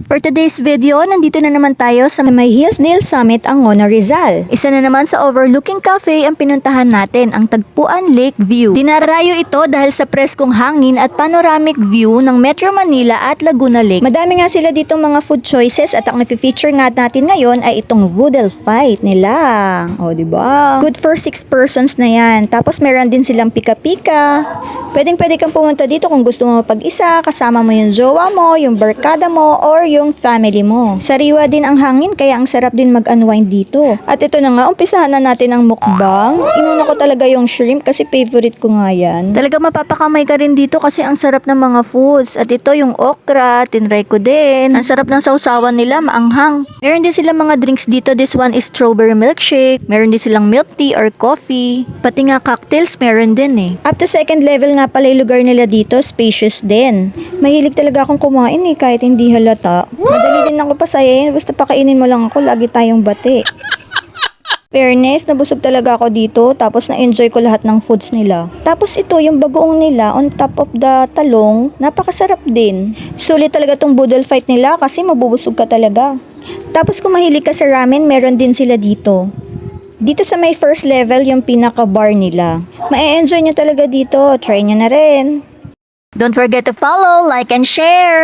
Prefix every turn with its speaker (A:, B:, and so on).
A: For today's video, nandito na naman tayo sa May Hillsdale Summit, Angono, Rizal. Isa na naman sa overlooking cafe ang pinuntahan natin, ang Tagpuan Lake View. Dinarayo ito dahil sa preskong hangin at panoramic view ng Metro Manila at Laguna Lake. Madami nga sila ditong mga food choices at ang feature nga natin ngayon ay itong Voodle Fight nila. O, diba? Good for 6 persons na yan. Tapos meron din silang pika-pika. Pwede kang pumunta dito kung gusto mo pag-isa, kasama mo yung jowa mo, yung barkada mo, or yung family mo. Sariwa din ang hangin kaya ang sarap din mag-unwind dito. At ito na nga, umpisahan na natin ang mukbang. Inuna ko talaga yung shrimp kasi favorite ko nga yan. Talaga mapapakamay ka rin dito kasi ang sarap ng mga foods. At ito yung okra, tinry ko din. Ang sarap ng sausawan nila, maanghang. Meron din silang mga drinks dito. This one is strawberry milkshake. Meron din silang milk tea or coffee. Pati nga cocktails meron din eh. Up to second level nga pala yung lugar nila dito, spacious din. Mahilig talaga akong kumain eh kahit hindi halata. Madali din ako pasayahin, basta pakainin mo lang ako, lagi tayong bati. Fairness, nabusog talaga ako dito, tapos na-enjoy ko lahat ng foods nila. Tapos ito, yung bagoong nila on top of the talong, napakasarap din. Sulit talaga tong Voodle Fight nila kasi mabubusog ka talaga. Tapos kung mahilig ka sa ramen, meron din sila dito. Dito sa may first level, yung pinaka-bar nila. Ma-enjoy nyo talaga dito, try nyo na rin. Don't forget to follow, like, and share!